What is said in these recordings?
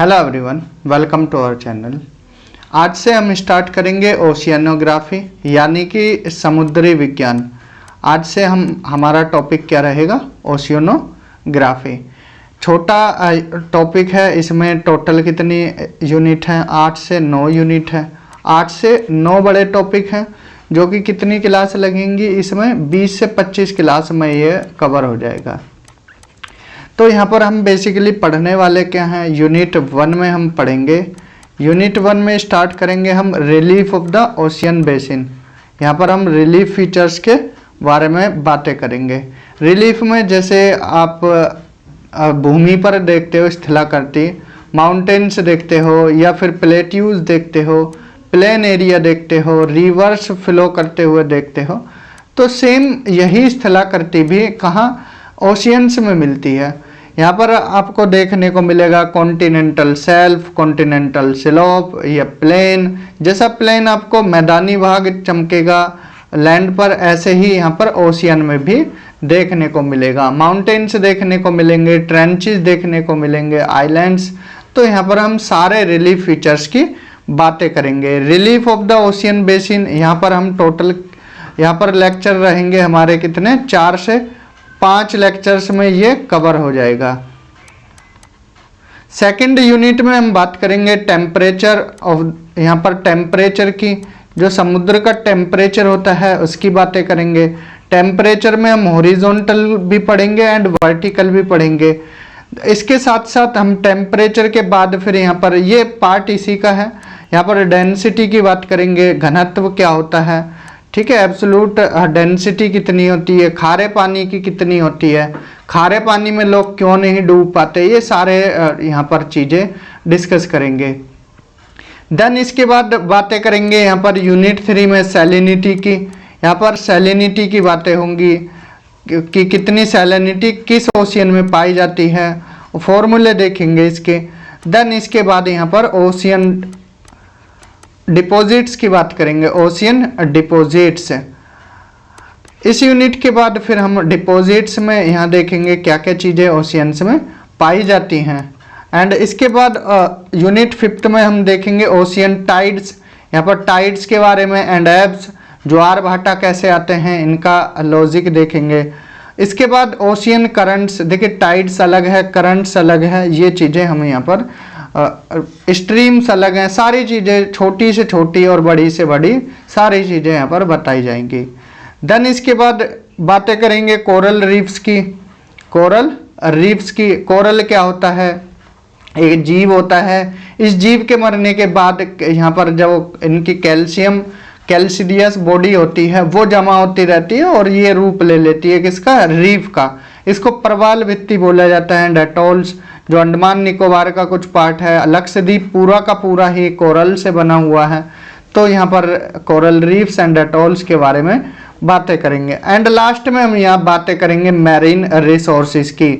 Hello everyone, welcome to our channel. आज से हम स्टार्ट करेंगे ओशियनोग्राफी यानी कि समुद्री विज्ञान। आज से हमारा टॉपिक क्या रहेगा? ओशियनोग्राफी। छोटा टॉपिक है, इसमें टोटल कितनी यूनिट हैं? 8 से 9 यूनिट है। 8 से 9 बड़े टॉपिक हैं जो कि कितनी क्लास लगेंगी? इसमें 20 से 25 क्लास में ये कवर हो जाएगा। तो यहाँ पर हम बेसिकली पढ़ने वाले क्या हैं? यूनिट 1 में हम पढ़ेंगे। यूनिट 1 में स्टार्ट करेंगे हम relief of the ocean basin. यहाँ पर हम रिलीफ फीचर्स के बारे में बातें करेंगे। रिलीफ में जैसे आप भूमि पर देखते हो स्थलाकृति, माउंटेन्स देखते हो या फिर प्लेट्यूज देखते हो, प्लेन एरिया देखते हो, रिवर्स फ्लो करते हुए देखते हो, तो सेम यही स्थलाकृति भी कहाँ? ओशियंस में मिलती है। यहाँ पर आपको देखने को मिलेगा कॉन्टिनेंटल शेल्फ, कॉन्टिनेंटल स्लोप या प्लेन। जैसा प्लेन आपको मैदानी भाग चमकेगा लैंड पर, ऐसे ही यहाँ पर ओशियन में भी देखने को मिलेगा। माउंटेन्स देखने को मिलेंगे, ट्रेंचेस देखने को मिलेंगे, आइलैंड्स। तो यहाँ पर हम सारे रिलीफ फीचर्स की बातें करेंगे। Relief of the ocean basin, यहाँ पर हम टोटल यहाँ पर लेक्चर रहेंगे हमारे कितने? 4 से 5 लेक्चर्स में ये कवर हो जाएगा। सेकंड यूनिट में हम बात करेंगे टेम्परेचर ऑफ, यहाँ पर टेम्परेचर की, जो समुद्र का टेम्परेचर होता है उसकी बातें करेंगे। टेम्परेचर में हम हॉरिजॉन्टल भी पढ़ेंगे एंड वर्टिकल भी पढ़ेंगे। इसके साथ साथ हम टेम्परेचर के बाद फिर यहाँ पर ये पार्ट इसी का है, यहाँ पर डेंसिटी की बात करेंगे, घनत्व क्या होता है, ठीक है, एब्सोल्यूट डेंसिटी कितनी होती है, खारे पानी की कितनी होती है, खारे पानी में लोग क्यों नहीं डूब पाते, ये सारे यहाँ पर चीज़ें डिस्कस करेंगे। देन इसके बाद बातें करेंगे यहाँ पर यूनिट 3 में सैलिनिटी की। यहाँ पर सैलिनिटी की बातें होंगी कि कितनी सैलिनिटी किस ओशियन में पाई जाती है, फॉर्मूले देखेंगे इसके। देन इसके बाद यहाँ पर ओशियन डिपॉजिट्स की बात करेंगे, ओशियन डिपॉजिट्स। इस यूनिट के बाद फिर हम डिपॉजिट्स में यहाँ देखेंगे क्या क्या चीज़ें ओशियंस में पाई जाती हैं। एंड इसके बाद यूनिट 5 में हम देखेंगे ओशियन टाइड्स। यहाँ पर टाइड्स के बारे में एंड एब्स, ज्वार भाटा कैसे आते हैं, इनका लॉजिक देखेंगे। इसके बाद ओशियन करंट्स, देखिए टाइड्स अलग है, करंट्स अलग है, ये चीज़ें हम यहाँ पर स्ट्रीम्स अलग हैं, सारी चीज़ें छोटी से छोटी और बड़ी से बड़ी सारी चीज़ें यहाँ पर बताई जाएंगी। देन इसके बाद बातें करेंगे कोरल रीफ्स की। कोरल रीफ्स की, कोरल क्या होता है? एक जीव होता है। इस जीव के मरने के बाद यहाँ पर जब इनकी कैल्सिडियस बॉडी होती है वो जमा होती रहती है और ये रूप ले लेती है किसका? रीफ का। इसको प्रवाल भित्ति बोला जाता है। एटॉल्स, जो अंडमान निकोबार का कुछ पार्ट है, लक्षद्वीप पूरा का पूरा ही कोरल से बना हुआ है। तो यहाँ पर कोरल रीफ्स एंड एटॉल्स के बारे में बातें करेंगे। एंड लास्ट में हम यहाँ बातें करेंगे मैरीन रिसोर्सेज की।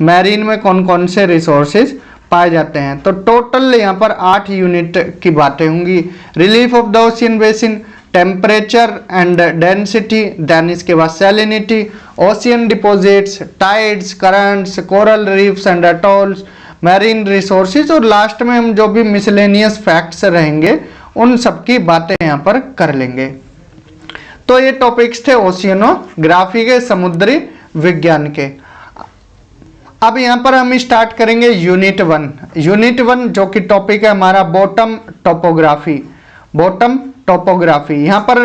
मैरीन में कौन कौन से रिसोर्सेज पाए जाते हैं। तो टोटल यहाँ पर 8 यूनिट की बातें होंगी। Relief of the ocean basin, temperature and density, then इसके बाद salinity, ocean deposits, tides, currents, coral reefs and atolls, marine resources, और लास्ट में हम जो भी मिसलेनियस फैक्ट्स रहेंगे उन सब की बातें यहाँ पर कर लेंगे। तो ये टॉपिक्स थे ओशियनोग्राफी के, समुद्री विज्ञान के। अब यहाँ पर हम स्टार्ट करेंगे यूनिट 1। यूनिट 1 जो कि टॉपिक है हमारा बॉटम टोपोग्राफी। बॉटम टोपोग्राफी, यहाँ पर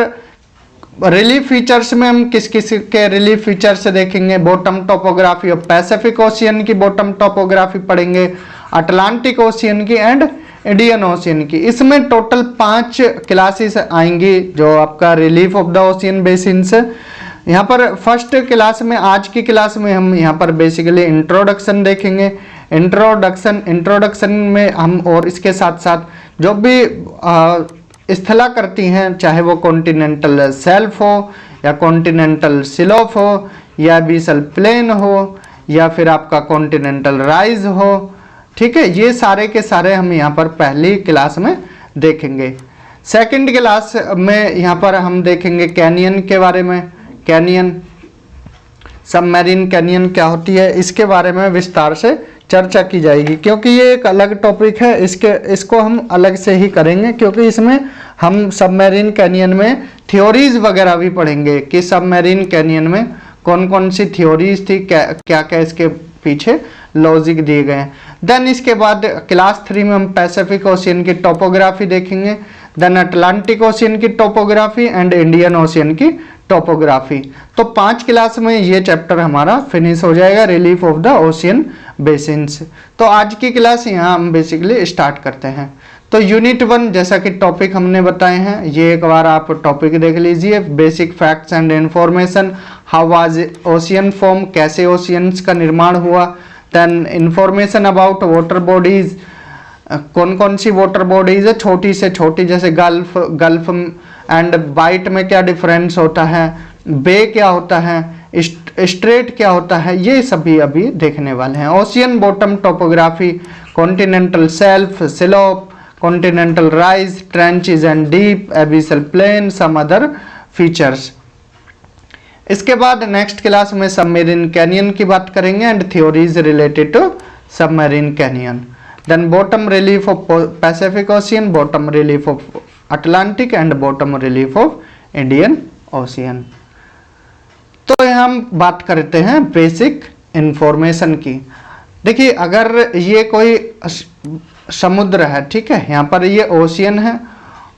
रिलीफ फीचर्स में हम किस किस के रिलीफ फीचर्स देखेंगे। Bottom topography of Pacific ocean की बॉटम टोपोग्राफी पढ़ेंगे, अटलांटिक ओशियन की एंड इंडियन ओशियन की। इसमें टोटल 5 क्लासेस आएंगी जो आपका relief of the ocean basin से। यहाँ पर फर्स्ट क्लास में, आज की क्लास में हम यहाँ पर बेसिकली इंट्रोडक्शन देखेंगे। इंट्रोडक्शन में हम और इसके साथ साथ जो भी स्थला करती हैं, चाहे वो कॉन्टिनेंटल शेल्फ हो या कॉन्टिनेंटल स्लोप हो या बीसल प्लेन हो या फिर आपका कॉन्टिनेंटल राइज हो, ठीक है, ये सारे के सारे हम यहाँ पर पहली क्लास में देखेंगे। सेकंड क्लास में यहाँ पर हम देखेंगे कैनियन के बारे में। कैनियन, सबमरीन कैनियन क्या होती है, इसके बारे में विस्तार से चर्चा की जाएगी, क्योंकि ये एक अलग टॉपिक है। इसको हम अलग से ही करेंगे, क्योंकि इसमें हम सबमरीन कैनियन में थ्योरीज वगैरह भी पढ़ेंगे कि सबमरीन कैनियन में कौन कौन सी थ्योरीज थी, क्या क्या इसके पीछे लॉजिक दिए गए हैं। देन इसके बाद क्लास 3 में हम पैसिफिक ओशियन की टोपोग्राफी देखेंगे, देन अटलांटिक ओशियन की टोपोग्राफी एंड इंडियन ओशियन की टोपोग्राफी। तो 5 क्लास में ये चैप्टर हमारा फिनिश हो जाएगा, relief of the ocean basins. तो आज की क्लास यहाँ हम बेसिकली स्टार्ट करते हैं। तो यूनिट 1 जैसा कि टॉपिक हमने बताए हैं, ये एक बार आप टॉपिक देख लीजिए, basic facts and information, how was ocean form, कैसे ओशियंस का निर्माण हुआ, then information about water bodies, कौन कौन सी वाटर बॉडीज है, छोटी से छोटी, जैसे गल्फ एंड वाइट में क्या डिफरेंस होता है, बे क्या होता है, स्ट्रेट क्या होता है, ये सभी अभी देखने वाले हैं। Ocean bottom topography, continental shelf, slope, continental rise, trenches and deep, abyssal plain, some other features. इसके बाद नेक्स्ट क्लास में सबमरीन कैनियन की बात करेंगे and theories related to submarine canyon. Then bottom relief of Pacific ocean, bottom relief of Atlantic and bottom relief of Indian ocean. तो यहाँ हम बात करते हैं बेसिक इंफॉर्मेशन की। देखिए, अगर ये कोई समुद्र है, ठीक है, यहाँ पर ये ओशियन है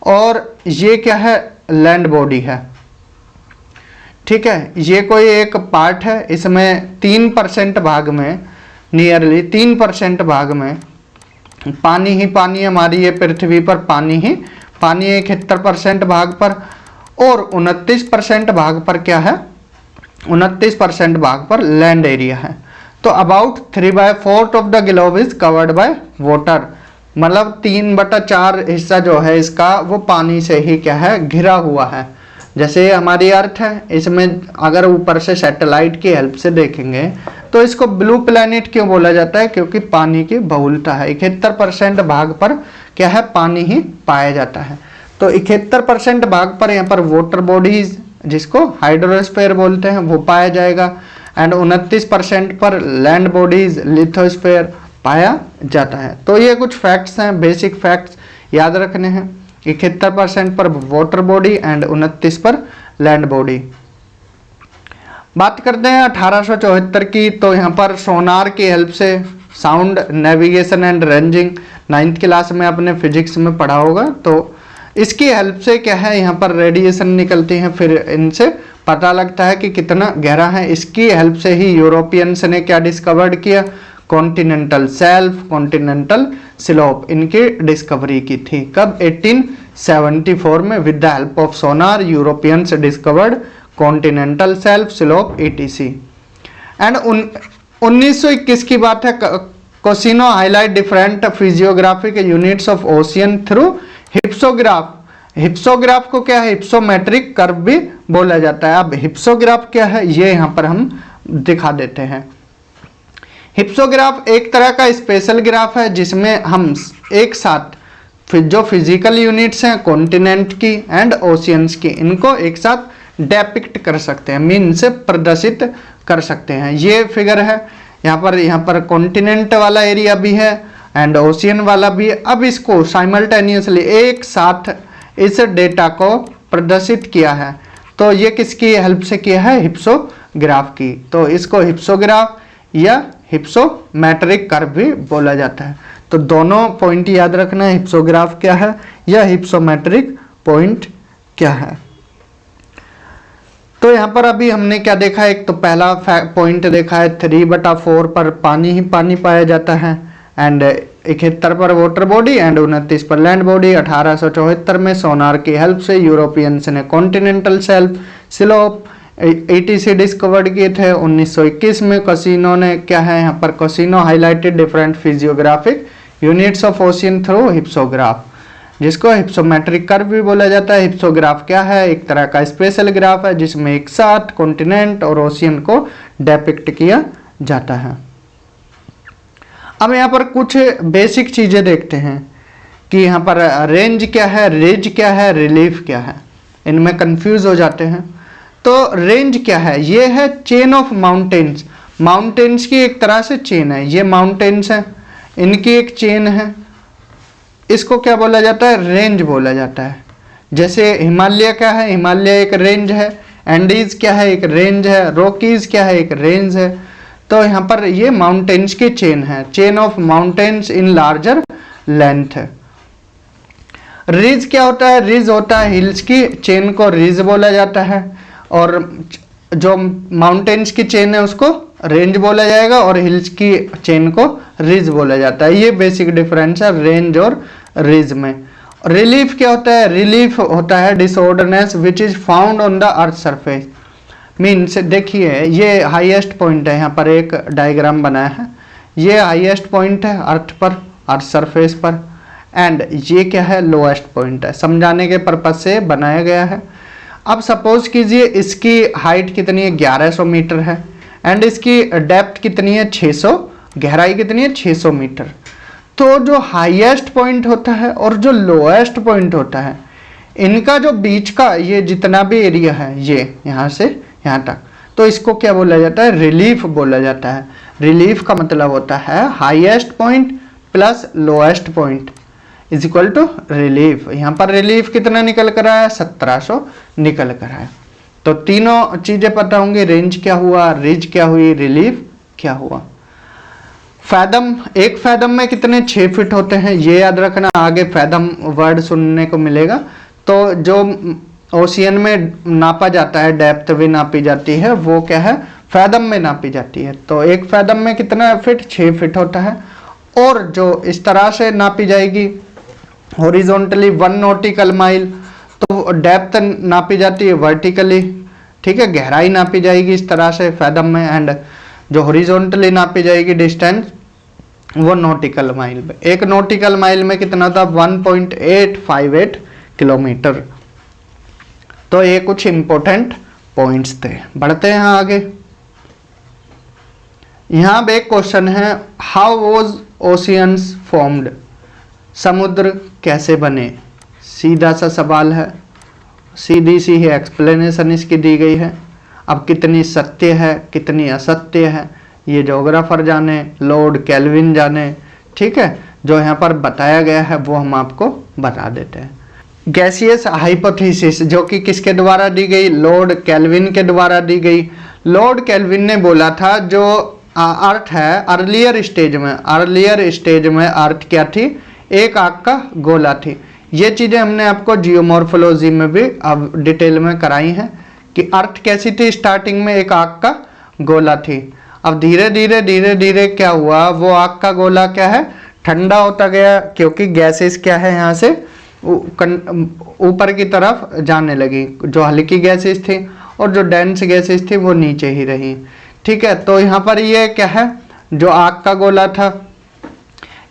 और ये क्या है, लैंड बॉडी है, ठीक है, ये कोई एक पार्ट है, इसमें 3% भाग में, नियरली 3% भाग में पानी ही पानी, हमारी ये पृथ्वी पर पानी ही पानी, 71% भाग पर, और 29% भाग पर क्या है, 29% भाग पर लैंड एरिया है। तो about 3/4 of the globe is covered by water, मतलब 3/4 हिस्सा जो है इसका वो पानी से ही क्या है, घिरा हुआ है। जैसे हमारी अर्थ है, इसमें अगर ऊपर से सैटेलाइट की हेल्प से देखेंगे तो इसको ब्लू प्लैनेट क्यों बोला जाता है, क्योंकि पानी की बहुलता है, 71% भाग पर क्या है, पानी ही पाया जाता है। तो 71% भाग पर यहाँ पर वाटर बॉडीज, जिसको हाइड्रोस्फीयर बोलते हैं, वो पाया जाएगा, एंड 29% पर लैंड बॉडीज, लिथोस्फीयर पाया जाता है। तो ये कुछ फैक्ट्स हैं, बेसिक फैक्ट्स याद रखने हैं। 71% पर वाटर बॉडी एंड 29 पर लैंड बॉडी। बात करते हैं 1874 की। तो यहाँ पर सोनार की हेल्प से sound navigation and ranging, 9th class में आपने फिजिक्स में पढ़ा होगा, तो इसकी हेल्प से क्या है, यहाँ पर रेडिएशन निकलती हैं, फिर इनसे पता लगता है कि कितना गहरा है। इसकी हेल्प से ही यूरोपियंस ने क्या डिस्कवर्ड किया, कॉन्टिनेंटल शेल्फ, कॉन्टिनेंटल स्लोप, इनकी डिस्कवरी की थी। कब, 1874 में। With the help of sonar Europeans discovered continental shelf, slope, etc। And 1921 की बात है। कोसिनो highlight different physiographic units of ocean through hypsograph. Hypsograph को क्या है, हिप्सोमेट्रिक कर्व भी बोला जाता है। अब हिप्सोग्राफ क्या है, ये यहाँ पर हम दिखा देते हैं। हिप्सोग्राफ एक तरह का स्पेशल ग्राफ है, जिसमें हम एक साथ जो फिजिकल यूनिट्स हैं कॉन्टिनेंट की एंड ओशियंस की, इनको एक साथ डेपिक्ट कर सकते हैं, मीन से प्रदर्शित कर सकते हैं। ये फिगर है, यहाँ पर कॉन्टिनेंट वाला एरिया भी है एंड ओशियन वाला भी है। अब इसको साइमल्टेनियसली एक साथ इस डेटा को प्रदर्शित किया है, तो ये किसकी हेल्प से किया है, हिप्सोग्राफ की। तो इसको हिप्सोग्राफ या हिप्सोमेट्रिक कर्व भी बोला जाता है। तो दोनों पॉइंट याद रखना है, हिप्सोग्राफ क्या है या हिप्सोमेट्रिक पॉइंट क्या है। तो यहाँ पर अभी हमने क्या देखा, एक तो पहला पॉइंट देखा है 3/4 पर पानी ही पानी पाया जाता है, एंड 71 पर वाटर बॉडी एंड 29 पर लैंड बॉडी। 1874 में सोनार की हेल्प से यूरोपियंस ने continental shelf, slope, etc discovered किए थे। 1921 में कोसिनो ने क्या है, यहाँ पर कोसिनो highlighted different physiographic units of ocean through hypsograph, जिसको हिप्सोमेट्रिक कर्व भी बोला जाता है। हिप्सोग्राफ क्या है, एक तरह का स्पेशल ग्राफ है, जिसमें एक साथ कॉन्टिनेंट और ओशियन को डेपिक्ट किया जाता है। अब यहाँ पर कुछ बेसिक चीजें देखते हैं कि यहाँ पर रेंज क्या है, रिज क्या है, रिलीफ क्या है, इनमें कंफ्यूज हो जाते हैं। तो रेंज क्या है, ये है चेन ऑफ माउंटेन्स, माउंटेन्स की एक तरह से चेन है, ये माउंटेन्स है, इनकी एक चेन है, इसको क्या बोला जाता है, रेंज बोला जाता है। जैसे हिमालय क्या है, हिमालय एक रेंज है, एंडीज क्या है, एक रेंज है, रॉकीज क्या है, एक रेंज है। तो यहाँ पर ये माउंटेन्स की चेन है, chain of mountains in larger length. Ridge क्या होता है, रिज होता है हिल्स की चेन को रिज बोला जाता है, और जो माउंटेन्स की चेन है उसको रेंज बोला जाएगा, और हिल्स की चेन को रिज बोला जाता है। ये बेसिक डिफरेंस है रेंज और रिज में। रिलीफ क्या होता है, रिलीफ होता है disorderness which is found on the earth surface. Means देखिए ये हाईएस्ट पॉइंट है, यहाँ पर एक डायग्राम बनाया है, ये हाईएस्ट पॉइंट है अर्थ पर, अर्थ सरफेस पर, एंड ये क्या है, लोएस्ट पॉइंट है, समझाने के पर्पज से बनाया गया है। अब सपोज कीजिए इसकी हाइट कितनी है, 1100 मीटर है, एंड इसकी डेप्थ कितनी है, 600, गहराई कितनी है, 600 मीटर। तो जो हाईएस्ट पॉइंट होता है और जो लोएस्ट पॉइंट होता है, इनका जो बीच का ये जितना भी एरिया है, ये यहाँ से यहाँ तक, तो इसको क्या बोला जाता है, रिलीफ बोला जाता है। रिलीफ का मतलब होता है highest point plus lowest point is equal to relief. यहाँ पर रिलीफ कितना निकल कर आया, 1700 निकल कर आया। तो तीनों चीजें पता होंगी, रेंज क्या हुआ, रिज क्या हुई, रिलीफ क्या हुआ। फैदम, एक फैदम में कितने, 6 फीट होते हैं, ये याद रखना, आगे फैदम वर्ड सुनने को मिलेगा। तो जो ओशियन में नापा जाता है, डेप्थ भी नापी जाती है, वो क्या है, फैदम में नापी जाती है। तो एक फैदम में कितना फिट, 6 फीट होता है। और जो इस तरह से नापी जाएगी हॉरिजॉन्टली 1 नॉटिकल माइल, तो डेप्थ नापी जाती है वर्टिकली, ठीक है, गहराई नापी जाएगी इस तरह से फैदम में, एंड जो हॉरिजॉन्टली नापी जाएगी डिस्टेंस वो नॉटिकल माइल में। एक नॉटिकल माइल में कितना था, 1.858 किलोमीटर। तो ये कुछ इंपॉर्टेंट पॉइंट्स थे। बढ़ते हैं आगे। यहां पे एक क्वेश्चन है, हाउ वॉज ओशियंस फॉर्म्ड, समुद्र कैसे बने। सीधा सा सवाल है, सीधी सी ही एक्सप्लेनेशन इसकी दी गई है। अब कितनी सत्य है कितनी असत्य है ये ज्योग्राफर जाने, लॉर्ड केल्विन जाने, ठीक है। जो यहाँ पर बताया गया है वो हम आपको बता देते हैं। गैसियस हाइपोथेसिस जो कि किसके द्वारा दी गई, लॉर्ड केल्विन के द्वारा दी गई। लॉर्ड केल्विन ने बोला था जो अर्थ है अर्लियर स्टेज में अर्थ क्या थी, एक आग का गोला थी। ये चीजें हमने आपको जियोमॉर्फोलॉजी में भी अब डिटेल में कराई हैं कि अर्थ कैसी थी, स्टार्टिंग में एक आग का गोला थी। अब धीरे धीरे क्या हुआ, वो आग का गोला क्या है, ठंडा होता गया, क्योंकि गैसेस क्या है यहाँ से ऊपर की तरफ जाने लगी। जो हल्की गैसेस थी और जो डेंस गैसेस थी वो नीचे ही रही, ठीक है। तो यहाँ पर ये क्या है, जो आग का गोला था,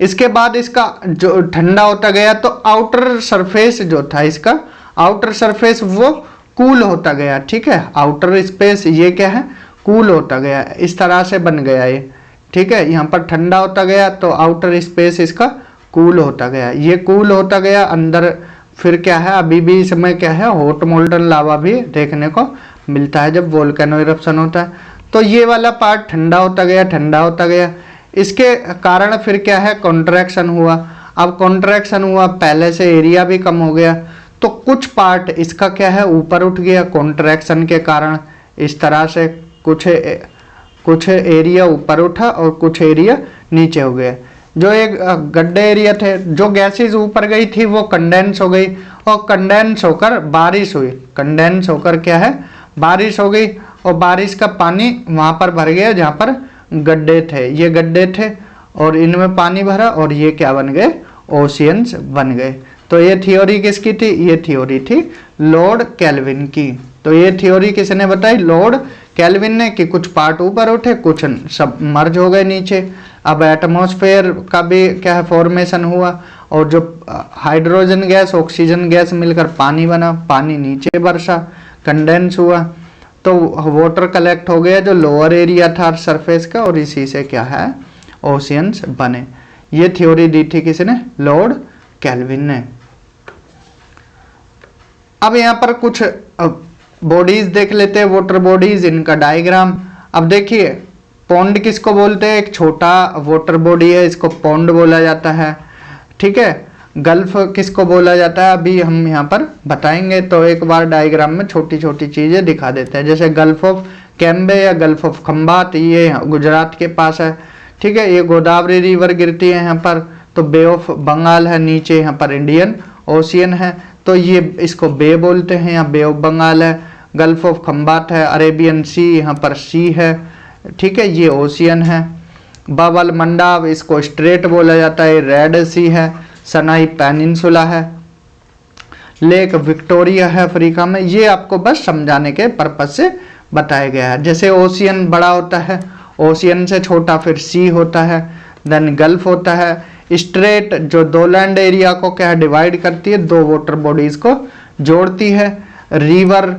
इसके बाद इसका जो ठंडा होता गया तो आउटर सरफेस जो था इसका, आउटर सरफेस वो कूल होता गया, ठीक है। आउटर स्पेस ये क्या है, कूल होता गया, इस तरह से बन गया ये, ठीक है। यहाँ पर ठंडा होता गया तो आउटर स्पेस इसका कूल होता गया, ये कूल होता गया। अंदर फिर क्या है, अभी भी इसमें क्या है, हॉट मोल्टन लावा भी देखने को मिलता है जब वोल्केनो इरप्शन होता है। तो ये वाला पार्ट ठंडा होता गया। इसके कारण फिर क्या है, कॉन्ट्रैक्शन हुआ। अब कॉन्ट्रैक्शन हुआ, पहले से एरिया भी कम हो गया, तो कुछ पार्ट इसका क्या है, ऊपर उठ गया कॉन्ट्रैक्शन के कारण। इस तरह से कुछ एरिया ऊपर उठा और कुछ एरिया नीचे हो गया। जो एक गड्ढे एरिया थे, जो गैसेस ऊपर गई थी वो कंडेंस हो गई, और कंडेंस होकर बारिश हुई। कंडेंस होकर क्या है, बारिश हो गई, और बारिश का पानी वहां पर भर गया जहां पर गड्ढे थे। ये गड्ढे थे और इनमें पानी भरा और ये क्या बन गए, ओशियंस बन गए। तो ये थ्योरी किसकी थी, ये थ्योरी थी लॉर्ड केल्विन की। तो ये थ्योरी किसने बताई, लॉर्ड केल्विन ने, कि कुछ पार्ट ऊपर उठे, कुछ सब मर्ज हो गए नीचे। अब एटमॉस्फेयर का भी क्या है, फॉर्मेशन हुआ, और जो हाइड्रोजन गैस ऑक्सीजन गैस मिलकर पानी बना, पानी नीचे बरसा, कंडेंस हुआ, तो वाटर कलेक्ट हो गया जो लोअर एरिया था सरफेस का, और इसी से क्या है, ओशियंस बने। ये थ्योरी दी थी किसने, लॉर्ड केल्विन ने। अब यहाँ पर कुछ बॉडीज देख लेते हैं, वाटर बॉडीज, इनका डायग्राम। अब देखिए पॉन्ड किसको बोलते हैं? एक छोटा वाटर बॉडी है, इसको पॉन्ड बोला जाता है। ठीक है, गल्फ किसको बोला जाता है अभी हम यहाँ पर बताएंगे। तो एक बार डायग्राम में छोटी छोटी चीजें दिखा देते हैं। जैसे गल्फ ऑफ कैम्बे या गल्फ ऑफ खंबात, ये गुजरात के पास है। ठीक है, ये गोदावरी रिवर गिरती है यहाँ पर। तो बे ऑफ बंगाल है नीचे, यहाँ पर इंडियन ओशियन है, तो ये इसको बे बोलते हैं, यहाँ बे ऑफ बंगाल है। गल्फ ऑफ खंबात है, अरेबियन सी, यहाँ पर सी है। ठीक है, ये ओशियन है। बाबल मंडाव, इसको स्ट्रेट बोला जाता है, रेड सी है। सनाई पेनिनसुला है। लेक विक्टोरिया है अफ्रीका में। ये आपको बस समझाने के पर्पज से बताया गया है। जैसे ओशियन बड़ा होता है, ओशियन से छोटा फिर सी होता है, देन गल्फ होता है। स्ट्रेट जो दो लैंड एरिया को क्या है डिवाइड करती है, दो वाटर बॉडीज को जोड़ती है। रिवर,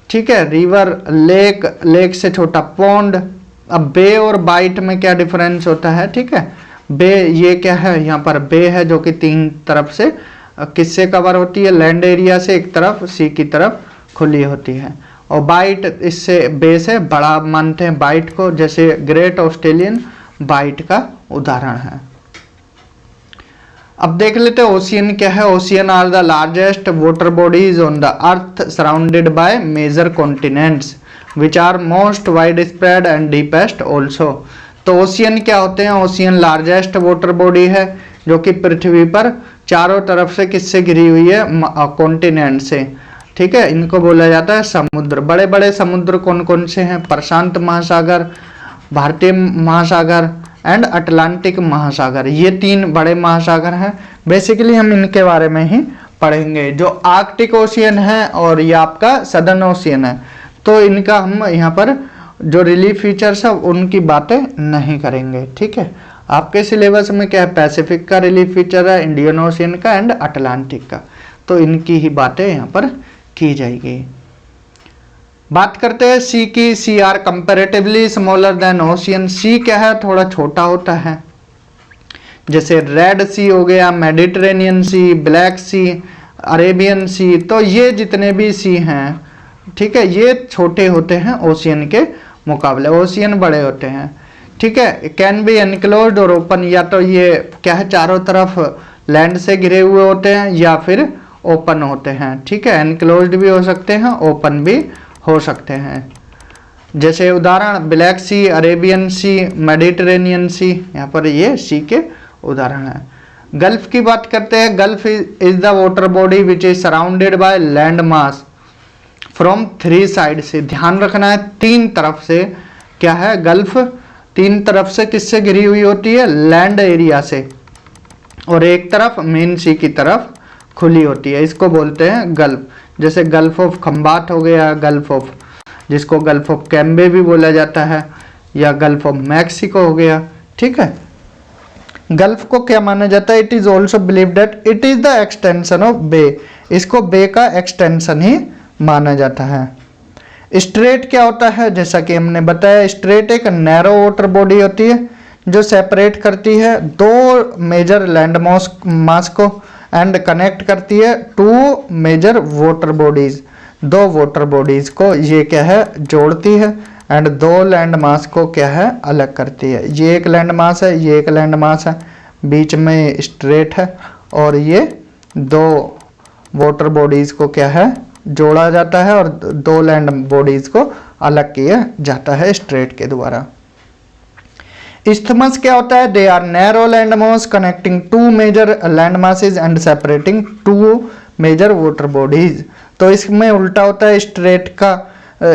ठीक है, रिवर, लेक, लेक से छोटा पॉन्ड। अब बे और बाइट में क्या डिफरेंस होता है? ठीक है, बे ये क्या है, यहाँ पर बे है जो कि तीन तरफ से किससे कवर होती है? लैंड एरिया से एक तरफ, सी की तरफ खुली होती है। और बाइट, इससे बे से बड़ा मानते हैं बाइट को, जैसे ग्रेट ऑस्ट्रेलियन बाइट का उदाहरण है। अब देख लेते हैं ओशियन क्या है। Ocean are the largest water bodies on the earth surrounded by major continents which are most wide spread and deepest also. तो ओशियन क्या होते हैं? ओशियन लार्जेस्ट वाटर बॉडी है जो कि पृथ्वी पर चारों तरफ से किससे घिरी हुई है? कॉन्टिनेंट से। ठीक है, इनको बोला जाता है समुद्र। बड़े बड़े समुद्र कौन कौन से हैं? प्रशांत महासागर, भारतीय महासागर एंड अटलांटिक महासागर, ये तीन बड़े महासागर हैं। बेसिकली हम इनके बारे में ही पढ़ेंगे। जो आर्कटिक ओशियन है और ये आपका सदर्न ओशियन है, तो इनका हम यहाँ पर जो रिलीफ फीचर्स है उनकी बातें नहीं करेंगे। ठीक है, आपके सिलेबस में क्या है? पैसिफिक का रिलीफ फीचर है, इंडियन ओशियन का एंड अटलांटिक का, तो इनकी ही बातें यहाँ पर की जाएगी। बात करते हैं सी की। Sea are comparatively smaller than ocean. Sea क्या है? थोड़ा छोटा होता है। जैसे रेड सी हो गया, मेडिटेरेनियन सी, ब्लैक सी, अरेबियन सी, तो ये जितने भी सी हैं, ठीक है, ये छोटे होते हैं ओशियन के मुकाबले। ओशियन बड़े होते हैं। ठीक है, कैन बी एनक्लोज्ड और ओपन, या तो ये क्या है चारों तरफ लैंड से घिरे हुए होते हैं या फिर ओपन होते हैं। ठीक है, एनक्लोज्ड भी हो सकते हैं, ओपन भी हो सकते हैं। जैसे उदाहरण ब्लैक सी, अरेबियन सी, मेडिटेरेनियन सी, यहाँ पर ये सी के उदाहरण हैं। गल्फ की बात करते हैं। Gulf is the water body which is surrounded by land mass from three side से। ध्यान रखना है, तीन तरफ से क्या है? गल्फ तीन तरफ से किससे घिरी हुई होती है? लैंड एरिया से, और एक तरफ मेन सी की तरफ खुली होती है, इसको बोलते हैं गल्फ। जैसे गल्फ ऑफ खंबात हो गया, गल्फ ऑफ, जिसको गल्फ ऑफ कैम्बे भी बोला जाता है, या गल्फ ऑफ मैक्सिको हो गया। ठीक है, गल्फ को क्या माना जाता है? It is also believe that it is the extension of bay. इसको बे का एक्सटेंशन ही माना जाता है। स्ट्रेट क्या होता है? जैसा कि हमने बताया, स्ट्रेट एक नैरो वाटर बॉडी होती है जो सेपरेट करती है दो मेजर लैंड मास को एंड कनेक्ट करती है टू मेजर वाटर बॉडीज। दो वाटर बॉडीज को ये क्या है जोड़ती है, एंड दो लैंड मास को क्या है अलग करती है। ये एक लैंड मास है, ये एक लैंड मास है, बीच में स्ट्रेट है, और ये दो वाटर बॉडीज को क्या है जोड़ा जाता है, और दो लैंड बॉडीज को अलग किया जाता है स्ट्रेट के द्वारा। इस्थमस क्या होता है? They are narrow land mass connecting two major land masses and separating two major water bodies. तो इसमें उल्टा होता है स्ट्रेट का।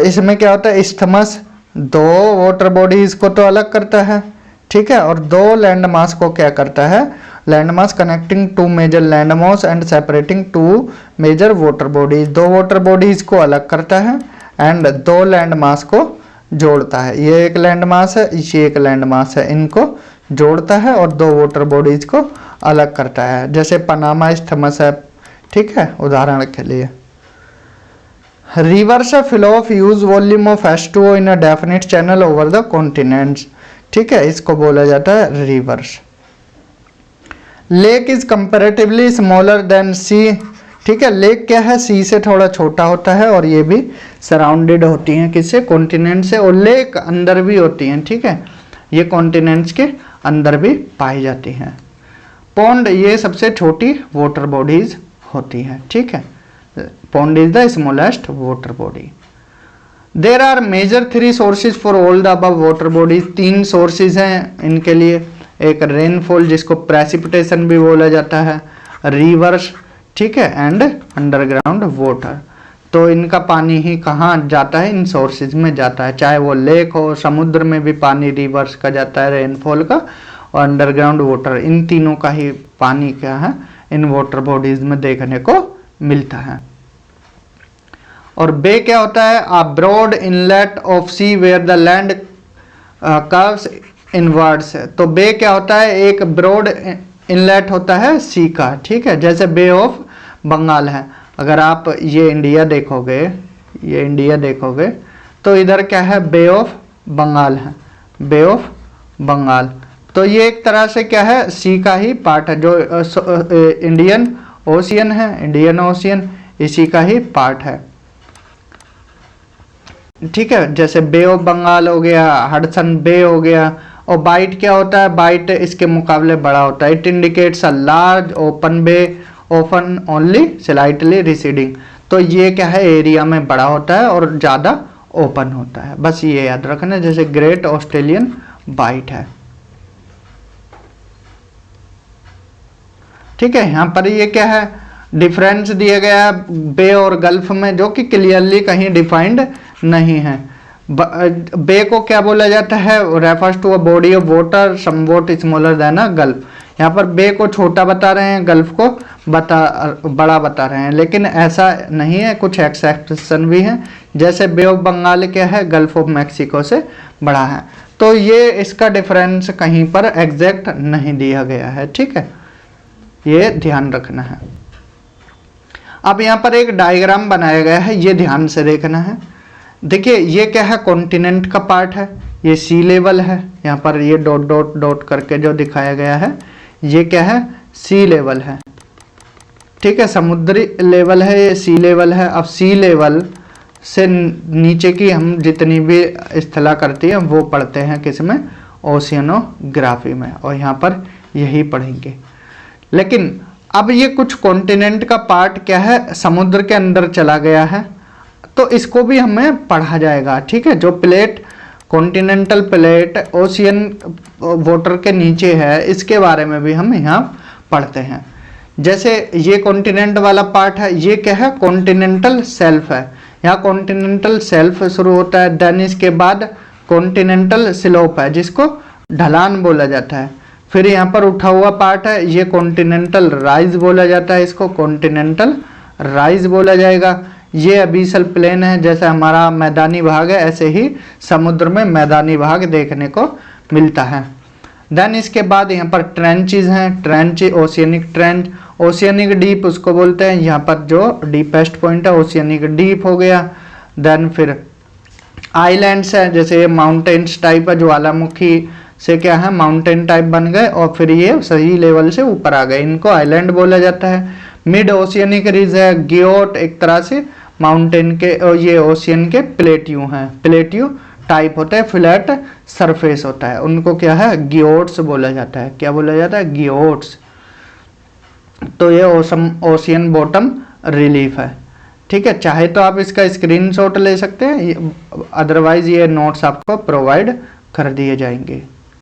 इसमें क्या होता है? इस्थमस दो वाटर बॉडीज को तो अलग करता है, ठीक है, और दो लैंड मास को क्या करता है? Land mass connecting two major land mass and separating two major water bodies. दो वाटर बॉडीज को अलग करता है एंड दो लैंड मास को जोड़ता है। ये एक लैंड मास है, ये एक लैंड मास है, इनको जोड़ता है और दो वाटर बॉडीज को अलग करता है। जैसे पनामा इस्थमस है, ठीक है, उदाहरण के लिए। Rivers flow of huge volume of H2O in a definite channel over the continents, ठीक है, इसको बोला जाता है rivers. Lake is comparatively smaller than sea, ठीक है, लेक क्या है? सी से थोड़ा छोटा होता है, और ये भी सराउंडेड होती हैं किससे? कॉन्टिनेंट से, और लेक अंदर भी होती हैं, ठीक है। ये कॉन्टिनेंट्स के अंदर भी पाई जाती हैं। पॉन्ड ये सबसे छोटी वाटर बॉडीज होती हैं, ठीक है। Pond is the smallest water body. There are major 3 sources for all the above water bodies. 3 sources हैं इनके लिए। एक रेनफॉल जिसको प्रेसिपिटेशन भी बोला जाता है, रिवर्स, ठीक है, एंड अंडरग्राउंड वाटर। तो इनका पानी ही कहाँ जाता है, इन सोर्सेज में जाता है, चाहे वो लेक हो, समुद्र में भी पानी रिवर्स का जाता है रेनफॉल का, और अंडरग्राउंड वाटर, इन तीनों का ही पानी क्या है इन वाटर बॉडीज में देखने को मिलता है। और बे क्या होता है, a broad inlet of sea where the land curves inwards. तो बे क्या होता है, एक ब्रॉड इनलेट होता है सी का, ठीक है, जैसे बे ऑफ बंगाल है। अगर आप ये इंडिया देखोगे, ये इंडिया देखोगे तो इधर क्या है, बे ऑफ बंगाल है, बे ऑफ बंगाल। तो ये एक तरह से क्या है, सी का ही पार्ट है, जो इंडियन ओशियन है, इंडियन ओशियन इसी का ही पार्ट है, ठीक है। जैसे बे ऑफ बंगाल हो गया, हडसन बे हो गया। और बाइट क्या होता है, बाइट इसके मुकाबले बड़ा होता है। It indicates a large open bay often only slightly receding. तो ये क्या है, एरिया में बड़ा होता है और ज़्यादा ओपन होता है, बस ये याद रखना। जैसे ग्रेट ऑस्ट्रेलियन बाइट है, ठीक है। यहाँ पर ये क्या है, डिफरेंस दिया गया है बे और गल्फ में, जो कि क्लियरली कहीं डिफाइंड नहीं है। बे को क्या बोला जाता है, refers to a body of water somewhat smaller than a gulf. यहाँ पर बे को छोटा बता रहे हैं, गल्फ को बड़ा बता रहे हैं, लेकिन ऐसा नहीं है, कुछ एक्सेप्शन भी हैं। जैसे बे ऑफ बंगाल क्या है, गल्फ ऑफ मैक्सिको से बड़ा है। तो ये इसका डिफरेंस कहीं पर एग्जैक्ट नहीं दिया गया है, ठीक है, ये ध्यान रखना है। अब यहाँ पर एक डायग्राम बनाया गया है, ये ध्यान से देखना है। देखिए ये क्या है, कॉन्टिनेंट का पार्ट है, ये सी लेवल है, यहाँ पर ये डॉट डॉट डॉट करके जो दिखाया गया है ये क्या है, सी लेवल है, ठीक है, समुद्री लेवल है, ये सी लेवल है। अब सी लेवल से नीचे की हम जितनी भी स्थला करती है वो पढ़ते हैं किसमें, ओशियनोग्राफी में, और यहाँ पर यही पढ़ेंगे। लेकिन अब ये कुछ कॉन्टिनेंट का पार्ट क्या है, समुद्र के अंदर चला गया है, तो इसको भी हमें पढ़ा जाएगा, ठीक है। जो plate, continental plate ocean water के नीचे है, इसके बारे में भी हम यहाँ पढ़ते हैं। जैसे ये कॉन्टिनेंट वाला पार्ट है, ये क्या है, कॉन्टिनेंटल शेल्फ है, यहाँ कॉन्टिनेंटल शेल्फ शुरू होता है, देन इसके बाद कॉन्टिनेंटल स्लोप है जिसको ढलान बोला जाता है। फिर यहाँ पर उठा हुआ पार्ट है, ये कॉन्टिनेंटल राइज बोला जाता है, इसको कॉन्टिनेंटल राइज बोला जाएगा। ये अबीसल प्लेन है, जैसे हमारा मैदानी भाग है ऐसे ही समुद्र में मैदानी भाग देखने को मिलता है। देन इसके बाद यहाँ पर ट्रेंचेस हैं, trench, oceanic trench, oceanic deep उसको बोलते हैं, यहाँ पर जो डीपेस्ट पॉइंट है ओशियनिक डीप हो गया। देन फिर आइलैंड्स है, जैसे ये माउंटेन्स टाइप है, ज्वालामुखी से क्या है माउंटेन टाइप बन गए और फिर ये सही लेवल से ऊपर आ गए, इनको आइलैंड बोला जाता है। मिड ओशियनिक रिज है, ग्योट एक तरह से माउंटेन के, और ये ओशियन के प्लेट्यू हैं, प्लेट्यू टाइप होता है, फ्लैट सरफेस होता है, उनको क्या है ग्योट्स बोला जाता है। क्या बोला जाता है, ग्योट्स। तो ये ओशियन बॉटम रिलीफ है, ठीक है। चाहे तो आप इसका स्क्रीनशॉट ले सकते हैं, अदरवाइज ये नोट्स आपको प्रोवाइड कर दिए जाएंगे।